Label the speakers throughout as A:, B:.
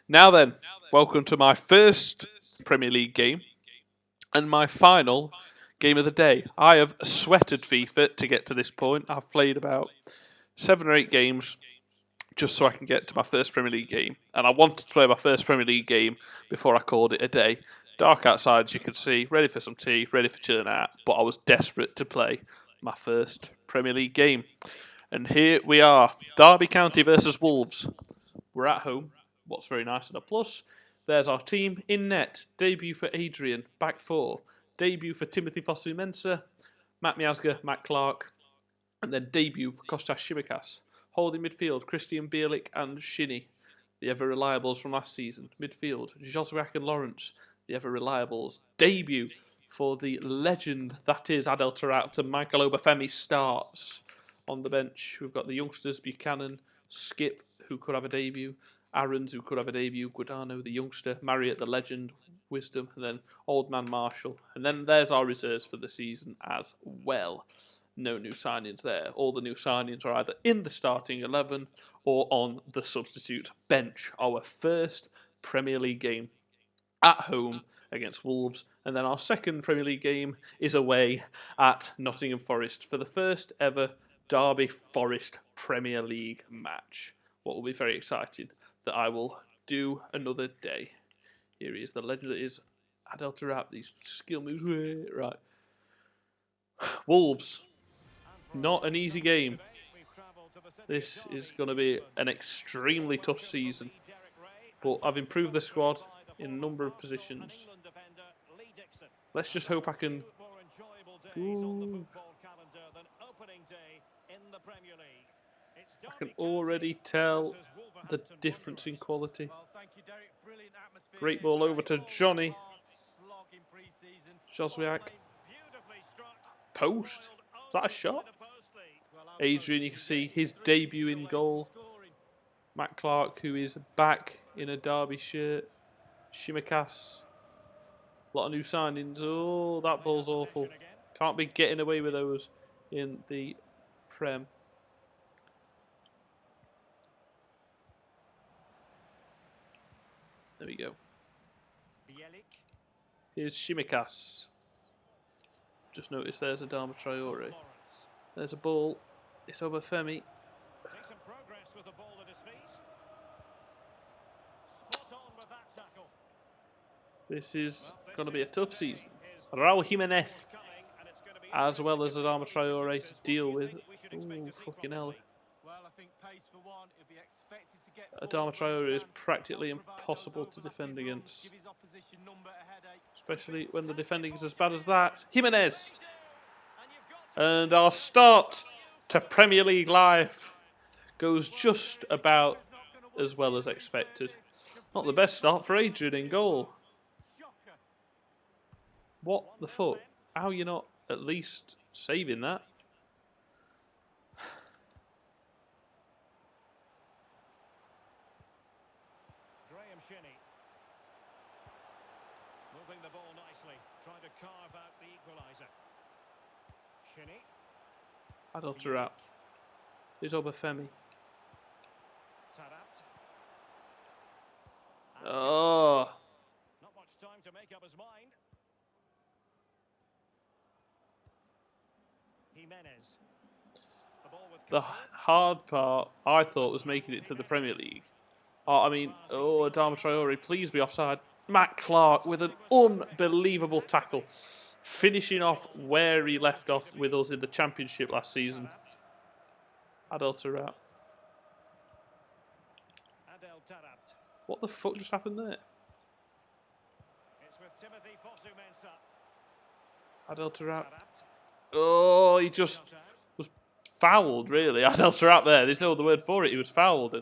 A: Now then, welcome to my first Premier League game and my final game of the day. I have sweated FIFA to get to this point. I've played about 7 or 8 games just so I can get to my first Premier League game. And I wanted to play my first Premier League game before I called it a day. Dark outside, as you can see, ready for some tea, ready for chilling out, but I was desperate to play my first Premier League game. And here we are, Derby County versus Wolves. We're at home. What's very nice and a plus. There's our team in net. Debut for Adrian, back four. Debut for Timothy Fosu-Mensah, Matt Miazga, Matt Clark, and then debut for Kostas Tsimikas. Holding midfield, Christian Bielik and Shinnie, the ever-reliables from last season. Midfield, Josuak and Lawrence, the ever-reliables. Debut for the legend that is Adel Taarabt, and Michael Obafemi starts. On the bench, we've got the youngsters, Buchanan, Skip, who could have a debut, Aarons, who could have a debut, Guadano, the youngster, Marriott, the legend, Wisdom, and then Old Man Marshall. And then there's our reserves for the season as well. No new signings there. All the new signings are either in the starting 11 or on the substitute bench. Our first Premier League game at home against Wolves. And then our second Premier League game is away at Nottingham Forest for the first ever Derby Forest Premier League match. What will be very exciting that I will do another day. Here he is, the legend that is Adel Taarabt. These skill moves, right. Wolves, not an easy game. This is going to be an extremely tough season. But I've improved the squad in a number of positions. Let's just hope I can... Ooh. I can already tell the difference in quality. Great ball over to Johnny. Josuak. Post. Is that a shot? Adrian, you can see his debut in goal. Matt Clark, who is back in a Derby shirt. Tsimikas. A lot of new signings. Oh, that ball's awful. Can't be getting away with those in the Prem. There we go. Here's Tsimikas. Just noticed there's a Adama Traore. There's a ball. It's Obafemi. This is going to be a tough season. Raul Jimenez, as well as Adama Traore to deal with. Ooh, fucking hell. Adama Traore is practically impossible to defend against. Especially when the defending is as bad as that. Jimenez! And our start to Premier League life goes just about as well as expected. Not the best start for Adrian in goal. What the fuck? How are you not at least saving that? Shinnie. Moving the ball nicely, trying to carve out the equaliser. Shinnie. Adel Taarabt. Here's Obafemi. Taarabt. Oh. Not much time to make up his mind. Jimenez. The hard part, I thought, was making it to the Premier League. Adama Traore, please be offside. Matt Clark with an unbelievable tackle. Finishing off where he left off with us in the Championship last season. Adel Taarabt. What the fuck just happened there? It's with Timothy Fosu-Mensah. Adel Taarabt. Oh, he just was fouled, really. Adel Taarabt there. There's no other word for it. He was fouled.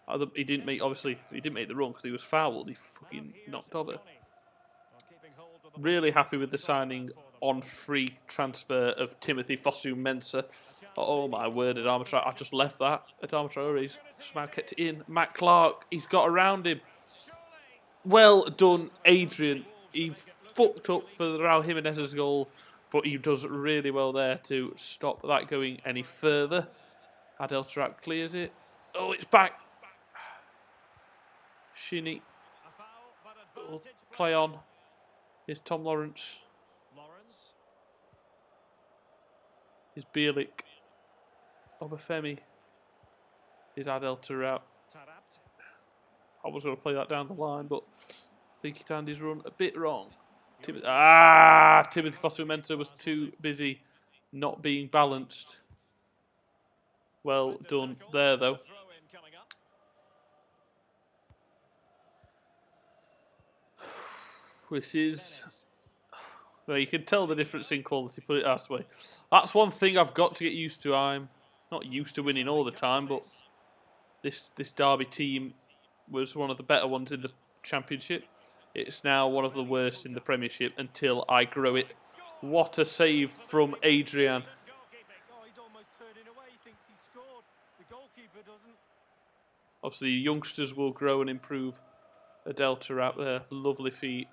A: And he didn't make the run because he was fouled. He fucking knocked over. Really happy with the signing on free transfer of Timothy Fosu-Mensah. Oh my word, Adama Traore. I just left that. Adama Traore's somehow kept it in. Matt Clark, he's got around him. Well done, Adrian. He fucked up for Raul Jimenez's goal, but he does really well there to stop that going any further. Adel Taarabt clears it. Oh, it's back. Shinny. Will play on. Here's Tom Lawrence. Here's Bielik. Obafemi. Here's Adel Taarabt. I was going to play that down the line, but I think he timed his run a bit wrong. Timothy Fosu-Mensah was too busy not being balanced. Well done there, though. This is... Well, you can tell the difference in quality, put it that way. That's one thing I've got to get used to. I'm not used to winning all the time, but this Derby team was one of the better ones in the Championship. It's now one of the worst in the Premiership until I grow it. What a save from Adrian. Obviously, youngsters will grow and improve. Adel Taarabt there, lovely feet.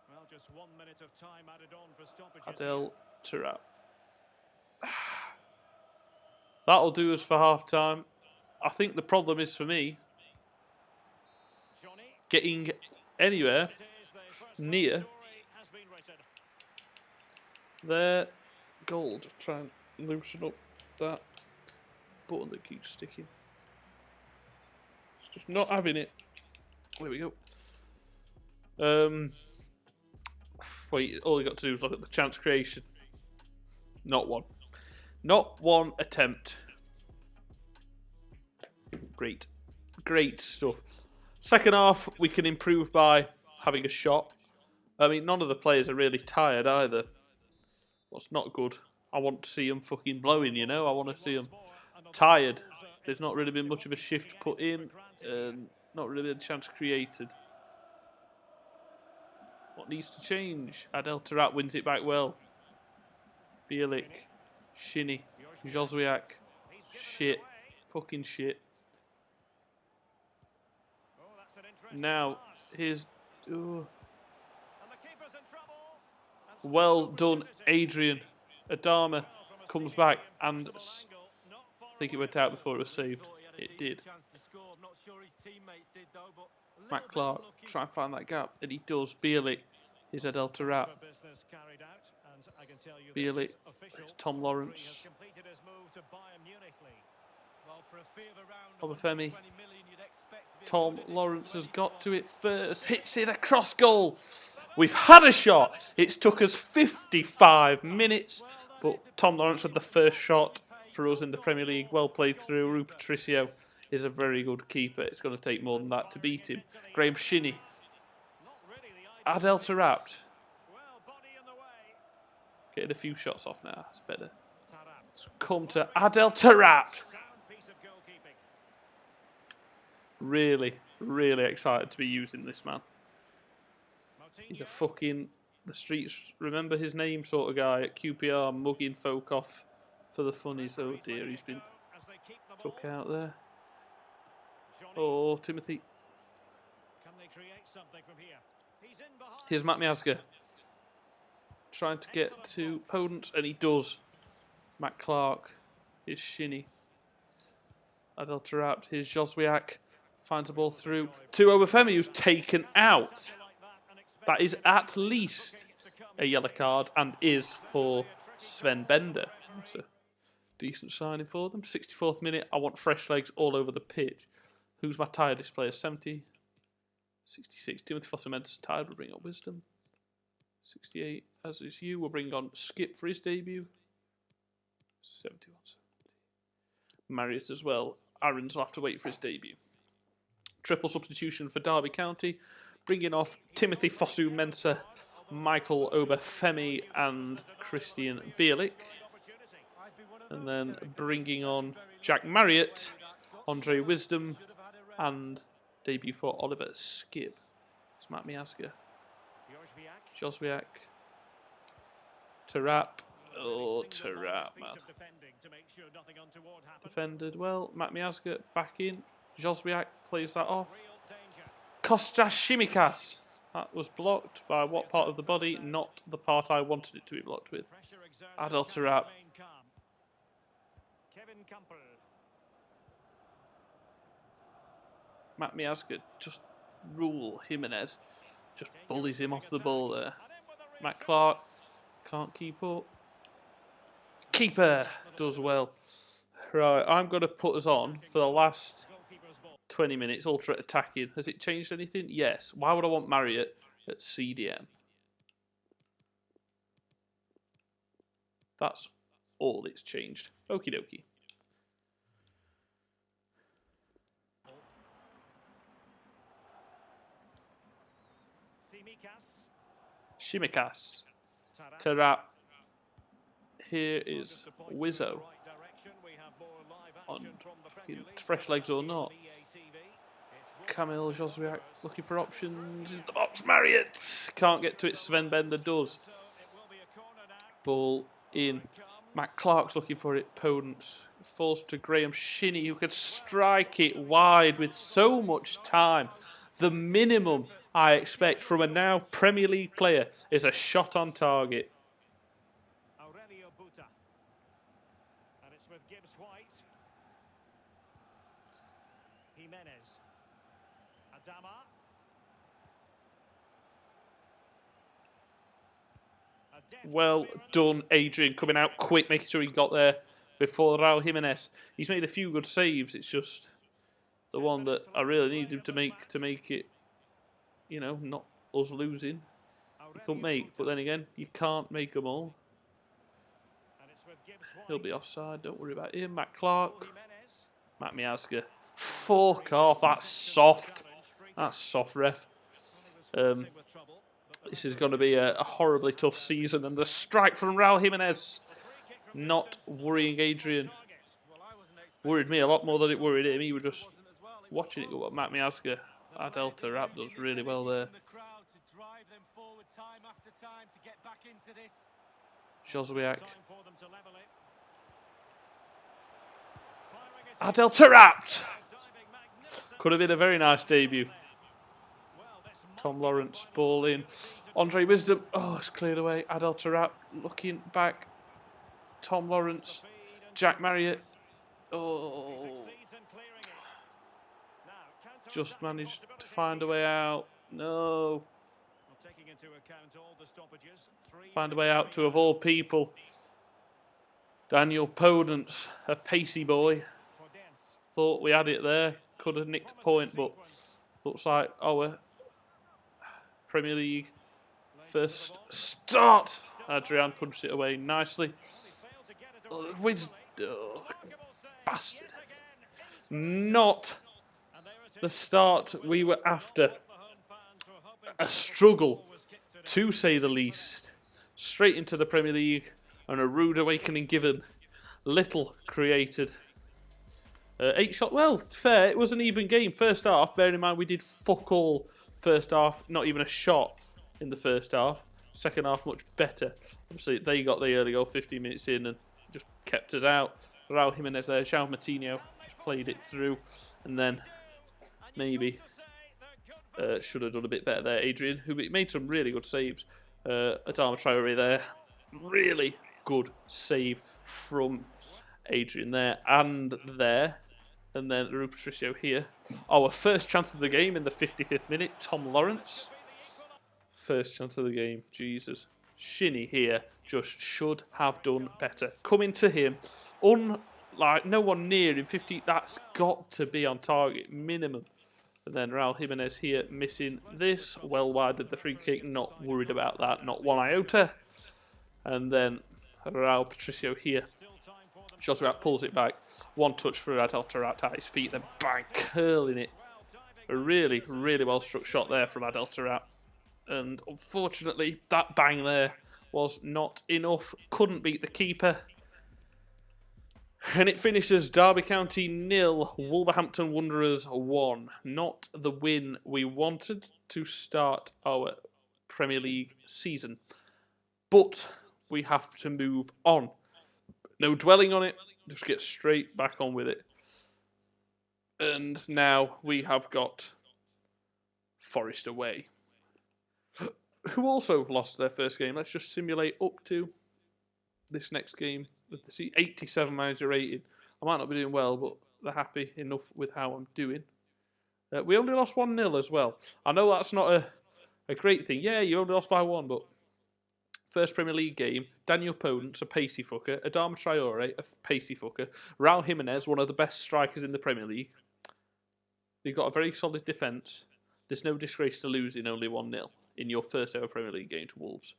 B: Well, just 1 minute of time added on for stoppages.
A: Adel Taarabt. That'll do us for half time. I think the problem is for me getting anywhere near their goal. Just try and loosen up that button that keeps sticking. It's just not having it. There we go. Wait, all you got to do is look at the chance creation. Not one. Not one attempt. Great. Great stuff. Second half, we can improve by having a shot. I mean, none of the players are really tired either. What's not good. I want to see them fucking blowing, you know? I want to see them tired. There's not really been much of a shift put in. Not really been a chance created. What needs to change? Adel Taarabt wins it back well. Bielik. Shinny. Joswiak. Shit. Fucking shit. Now, here's... Well done, Adrian. Adama comes back and... I think it went out before it was saved. It did. Matt Clark, try and find that gap. And he does. Bielik. Here's Adel Taarabt. Bielik. There's Tom Lawrence. Obafemi. Tom Lawrence has got to it first. Hits it across goal. We've had a shot. It's took us 55 minutes. But Tom Lawrence had the first shot for us in the Premier League. Well played through. Rui Patricio is a very good keeper. It's going to take more than that to beat him. Graham Shinny. Adel Taarabt. Getting a few shots off now. It's better. Let's come to Adel Taarabt. Really, really excited to be using this man. He's a fucking, the streets remember his name sort of guy at QPR, mugging folk off for the funnies. Oh dear, he's been took out there. Oh, Timothy. Here's Matt Miazga. Trying to get to opponents, and he does. Matt Clark. Here's Shinny. Adel Taarabt. Here's Joswiak. Finds the ball through to Obafemi, who's taken out. That is at least a yellow card and is for Sven Bender. That's a decent signing for them. 64th minute. I want fresh legs all over the pitch. Who's my tiredest player? 70. 66. Timothy Fosu-Mensah's tired. We'll bring up Wisdom. 68. As is you. We'll bring on Skip for his debut. 71. 70. Marriott as well. Aaron's will have to wait for his debut. Triple substitution for Derby County, bringing off Timothy Fosu-Mensah, Michael Obafemi and Christian Bielik. And then bringing on Jack Marriott, Andre Wisdom, and debut for Oliver Skip. It's Matt Miazga. Joswiak. Taarabt. Oh, Taarabt, man. Defended well. Matt Miazga back in. Joswiak plays that off. Kostas Shimikas. That was blocked by what part of the body? Not the part I wanted it to be blocked with. Adel Taarabt. Matt Miazga just rule Jimenez. Just bullies him off the ball there. Matt Clark can't keep up. Keeper does well. Right, I'm going to put us on for the last 20 minutes, ultra attacking. Has it changed anything? Yes. Why would I want Marriott at CDM? That's all it's changed. Okie dokie. Shimikas. Terap. Here is Wizzo. On fresh legs or not. Kamil Joswiak looking for options. In the box, Marriott. Can't get to it. Sven Bender does. Ball in. Matt Clark's looking for it. Podence falls to Graham Shinney, who could strike it wide with so much time. The minimum I expect from a now Premier League player is a shot on target.
B: And it's with Gibbs White. Jimenez. Adama.
A: Well done, Adrian, coming out quick, making sure he got there before Raul Jimenez. He's made a few good saves. It's just the one that I really needed him to make it, you know, not us losing. He couldn't make, but then again, you can't make them all. He'll be offside, don't worry about him. Matt Clark. Matt Miazga. Fuck off, that's soft. That's soft, ref. This is going to be a horribly tough season. And the strike from Raul Jimenez. Not worrying Adrian. Worried me a lot more than it worried him. He was just watching it go up. Matt Miazga. Adel Tarap does really well there. Joswiak. Adel Tarap. Could have been a very nice debut. Tom Lawrence, ball in. Andre Wisdom. Oh, it's cleared away. Adel Tarap looking back. Tom Lawrence. Jack Marriott. Oh. Just managed to find a way out. No. Find a way out to, of all people, Daniel Podence, a pacey boy. Thought we had it there. Could have nicked a point, but looks like our Premier League first start. Adrian punched it away nicely. Bastard. Not the start we were after. A struggle, to say the least. Straight into the Premier League and a rude awakening given. Little created. 8 shot, well, fair. It was an even game. First half, bearing in mind we did fuck all first half. Not even a shot in the first half. Second half, much better. Obviously, they got the early goal 15 minutes in and just kept us out. Raul Jimenez there. João Matinho just played it through. And then maybe should have done a bit better there. Adrian, who made some really good saves. Adama Traore there. Really good save from Adrian there and there. And then Rui Patricio here. Our first chance of the game in the 55th minute. Tom Lawrence. First chance of the game. Jesus. Shinny here just should have done better. Coming to him. Like no one near him. 50. That's got to be on target. Minimum. And then Raul Jimenez here missing this. Well wide with the free kick. Not worried about that. Not one iota. And then Raul Patricio here. Joswiak pulls it back. One touch for Adel Tarap at his feet. Then bang, curling it. A really, really well struck shot there from Adel Tarap. And unfortunately, that bang there was not enough. Couldn't beat the keeper. And it finishes Derby County 0, Wolverhampton Wanderers 1. Not the win we wanted to start our Premier League season. But we have to move on. No dwelling on it, just get straight back on with it. And now we have got Forest away, who also lost their first game. Let's just simulate up to this next game. The 87 manager rating. I might not be doing well, but they're happy enough with how I'm doing. We only lost 1-0 as well. I know that's not a great thing. Yeah, you only lost by 1, but first Premier League game, Daniel Podence, a pacey fucker, Adama Traore, a pacey fucker, Raul Jimenez, one of the best strikers in the Premier League. They've got a very solid defence. There's no disgrace to losing only 1-0 in your first ever Premier League game to Wolves.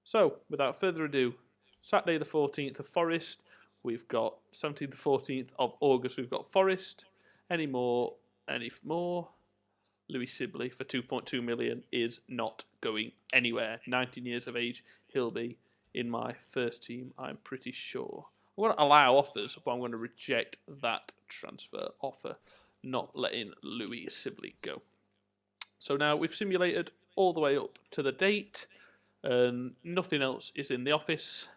A: So, without further ado, Saturday the 14th of Forest. We've got 17th to 14th of August. We've got Forest. Any more? Louis Sibley for 2.2 million is not going anywhere. 19 years of age, he'll be in my first team, I'm pretty sure. I'm going to allow offers, but I'm going to reject that transfer offer, not letting Louis Sibley go. So now we've simulated all the way up to the date, and nothing else is in the office.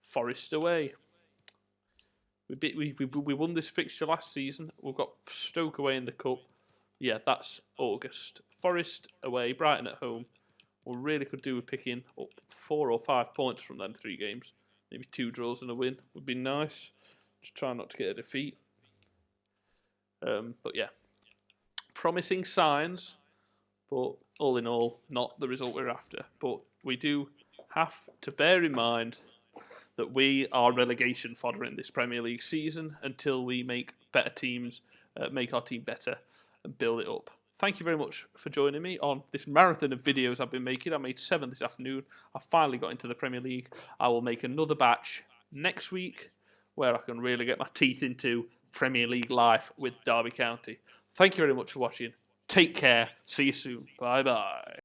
A: Forest away. We won this fixture last season. We've got Stoke away in the Cup. Yeah, that's August. Forest away, Brighton at home. We really could do with picking up 4 or 5 points from them 3 games. Maybe 2 draws and a win would be nice. Just try not to get a defeat. But yeah, promising signs, but all in all, not the result we're after. But we do have to bear in mind that we are relegation fodder in this Premier League season until we make better teams, make our team better and build it up. Thank you very much for joining me on this marathon of videos I've been making. I made 7 this afternoon. I finally got into the Premier League. I will make another batch next week where I can really get my teeth into Premier League life with Derby County. Thank you very much for watching. Take care. See you soon. Bye-bye.